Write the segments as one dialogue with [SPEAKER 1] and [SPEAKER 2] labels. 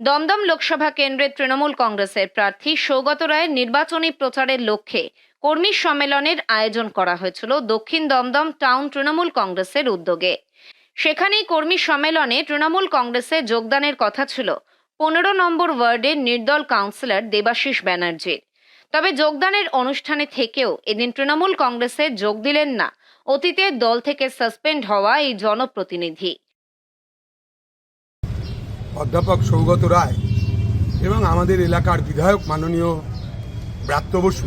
[SPEAKER 1] দমদম লোকসভা কেন্দ্রের তৃণমূল কংগ্রেসের প্রার্থী সৌগত রায়ের নির্বাচনী প্রচারের লক্ষ্যে কর্মী সম্মেলনের আয়োজন করা হয়েছিল দক্ষিণ দমদম টাউন তৃণমূল কংগ্রেসের উদ্যোগে। সেখানেই কর্মী সম্মেলনে তৃণমূল কংগ্রেসে যোগদানের কথা ছিল 15 নম্বর ওয়ার্ডের নির্দল কাউন্সিলর দেবাশিস ব্যানার্জির। তবে যোগদানের অনুষ্ঠানে থেকেও এদিন তৃণমূল কংগ্রেসে যোগ দিলেন না অতীতে দল থেকে সাসপেন্ড হওয়া এই জনপ্রতিনিধি।
[SPEAKER 2] অধ্যাপক সৌগত রায় এবং আমাদের এলাকার বিধায়ক মাননীয় ব্রাত্য বসু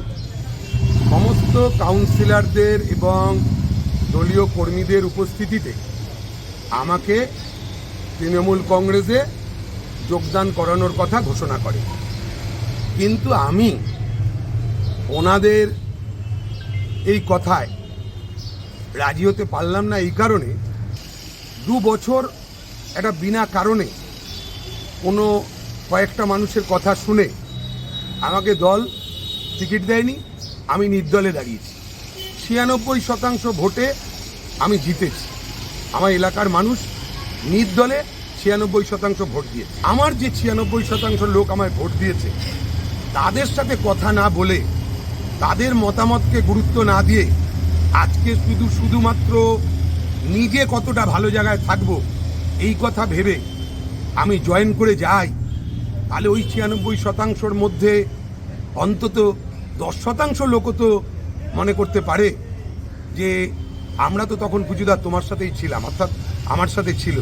[SPEAKER 2] সমস্ত কাউন্সিলরদের এবং দলীয় কর্মীদের উপস্থিতিতে আমাকে তৃণমূল কংগ্রেসে যোগদান করানোর কথা ঘোষণা করে। কিন্তু আমি ওনাদের এই কথায় রাজি হতে পারলাম না। এই কারণে 2 বছর একটা বিনা কারণে কোনো কয়েকটা মানুষের কথা শুনে আমাকে দল টিকিট দেয়নি। আমি নির্দলে দাঁড়িয়েছি। 96% ভোটে আমি জিতেছি। আমার এলাকার মানুষ নির্দলে 96% ভোট দিয়েছে। আমার যে 96% লোক আমায় ভোট দিয়েছে তাদের সাথে কথা না বলে, তাদের মতামতকে গুরুত্ব না দিয়ে আজকে শুধুমাত্র নিজে কতটা ভালো জায়গায় থাকবো এই কথা ভেবে আমি জয়েন করে যাই, তাহলে ওই 96%-র মধ্যে অন্তত 10% লোকও তো মনে করতে পারে যে আমরা তো তখন পুজুদা তোমার সাথেই ছিলাম, অর্থাৎ আমার সাথে ছিল।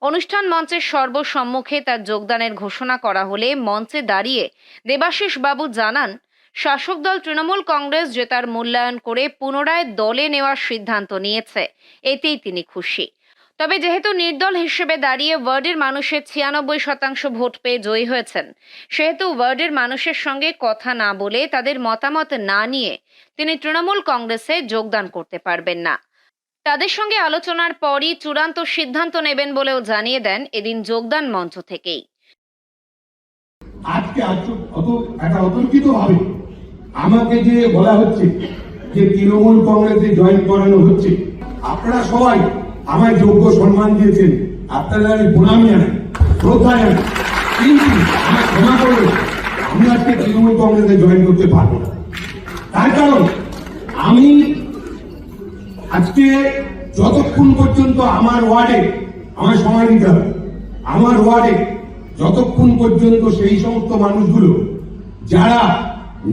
[SPEAKER 1] অনুষ্ঠান মঞ্চের সর্বসম্মুখে তার যোগদানের ঘোষণা করা হলে মঞ্চে দাঁড়িয়ে দেবাশিস বাবু জানান, শাসক দল তৃণমূল কংগ্রেস যে তার মূল্যায়ন করে পুনরায় দলে নেওয়ার সিদ্ধান্ত নিয়েছে, এতেই তিনি খুশি। তবে যেহেতু নির্দল হিসেবে দাঁড়িয়ে ওয়ার্ডের মানুষের 96% ভোট পেয়ে জয়ী হয়েছেন, সেহেতু ওয়ার্ডের মানুষের সঙ্গে কথা না বলে, তাদের মতামত না নিয়ে তিনি তৃণমূল কংগ্রেসে যোগদান করতে পারবেন না। তাদের সঙ্গে আলোচনার পরই চূড়ান্ত সিদ্ধান্ত নেবেন বলেও জানিয়ে দেন এদিন যোগদান মঞ্চ থেকেই।
[SPEAKER 3] আজকে একটা অতর্কিত ভাবে আমাকে যে বলা হচ্ছে যে তৃণমূল কংগ্রেসে জয়েন করানো হচ্ছে, আপনারা সবাই আমায় যোগ্য সম্মান দিয়েছেন, আপনারা আমি প্রণাম জানাই, শ্রদ্ধা জানাই, কিন্তু আমায় ক্ষমা করবেন, আমি আজকে তৃণমূল কংগ্রেসে জয়েন করতে পারবো না। তার কারণ আমি আজকে যতক্ষণ পর্যন্ত আমার ওয়ার্ডে আমার সময় দিতে হবে, আমার ওয়ার্ডে যতক্ষণ পর্যন্ত সেই সমস্ত মানুষগুলো যারা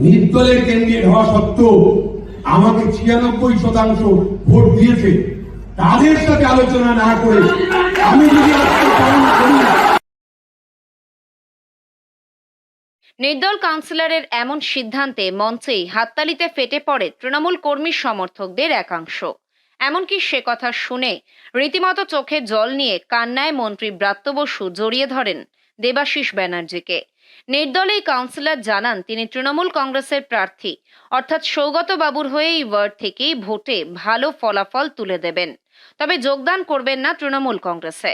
[SPEAKER 3] নির্দলের ক্যান্ডিডেট হওয়া সত্ত্বেও আমাকে 96% ভোট দিয়েছে, তাদের সাথে আলোচনা না করে আমি যদি
[SPEAKER 1] নির্দল কাউন্সিলরের এমন সিদ্ধান্তে মঞ্চেই হাততালিতে ফেটে পড়ে তৃণমূল কর্মী সমর্থকদের একাংশ। এমনকি সে কথা শুনে রীতিমতো চোখে জল নিয়ে কান্নায় মন্ত্রী ব্রাত্য বসু জড়িয়ে ধরেন দেবাশিস ব্যানার্জিকে। নির্দলেই কাউন্সিলর জানান, তিনি তৃণমূল কংগ্রেসের প্রার্থী, অর্থাৎ সৌগত বাবুর হয়ে এই ওয়ার্ড থেকেই ভোটে ভালো ফলাফল তুলে দেবেন, তবে যোগদান করবেন না তৃণমূল কংগ্রেসে।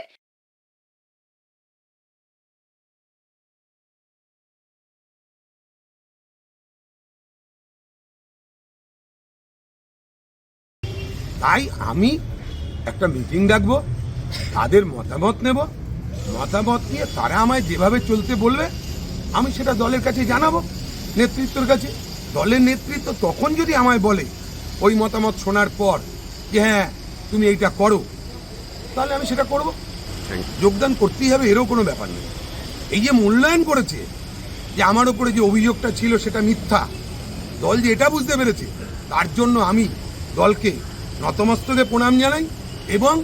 [SPEAKER 2] তাই আমি একটা মিটিং ডাকবো, তাদের মতামত নেব, মতামত নিয়ে তারা আমায় যেভাবে চলতে বলবে আমি সেটা দলের কাছে জানাবো, নেতৃত্বের কাছে। দলের নেতৃত্ব তখন যদি আমায় বলে ওই মতামত শোনার পর যে হ্যাঁ তুমি এইটা করো, তাহলে আমি সেটা করব। যোগদান করতেই হবে এরও কোনো ব্যাপার নেই। এই যে মূল্যায়ন করেছে যে আমার ওপরে যে অভিযোগটা ছিল সেটা মিথ্যা, দল যে এটা বুঝতে পেরেছে, তার জন্য আমি দলকে নতমস্তকে প্রণাম জানাই। এবং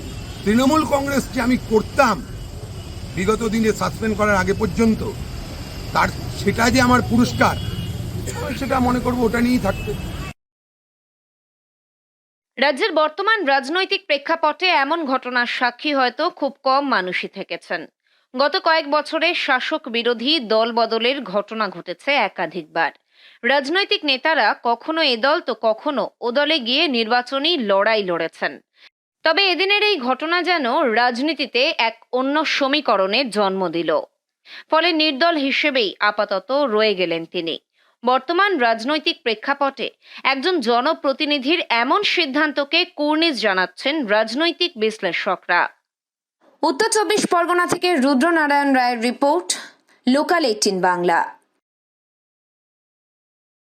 [SPEAKER 2] তৃণমূল কংগ্রেস যে আমি করতাম বিগত দিনে সাসপেন্ড করার আগে পর্যন্ত, তার সেটা যে আমার পুরস্কার, সেটা মনে করবো ওটা নিয়েই থাকবে।
[SPEAKER 1] রাজ্যের বর্তমান রাজনৈতিক প্রেক্ষাপটে এমন ঘটনার সাক্ষী হয়তো খুব কম মানুষই থেকেছেন। গত কয়েক বছরে শাসক বিরোধী দল বদলের ঘটনা ঘটেছে একাধিকবার। রাজনৈতিক নেতারা কখনো এ দল তো কখনো ও দলে গিয়ে নির্বাচনী লড়াই লড়েছেন। তবে এদিনের এই ঘটনা যেন রাজনীতিতে এক অন্য সমীকরণের জন্ম দিল। ফলে নির্দল হিসেবেই আপাতত রয়ে গেলেন তিনি। বর্তমান রাজনৈতিক প্রেক্ষাপটে একজন জনপ্রতিনিধির এমন সিদ্ধান্তকে কুর্নিশ জানাচ্ছেন রাজনৈতিক বিশ্লেষকরা। উত্তর 24 পরগনা থেকে রুদ্রনারায়ণ রায়ের রিপোর্ট, লোকাল 18 বাংলা।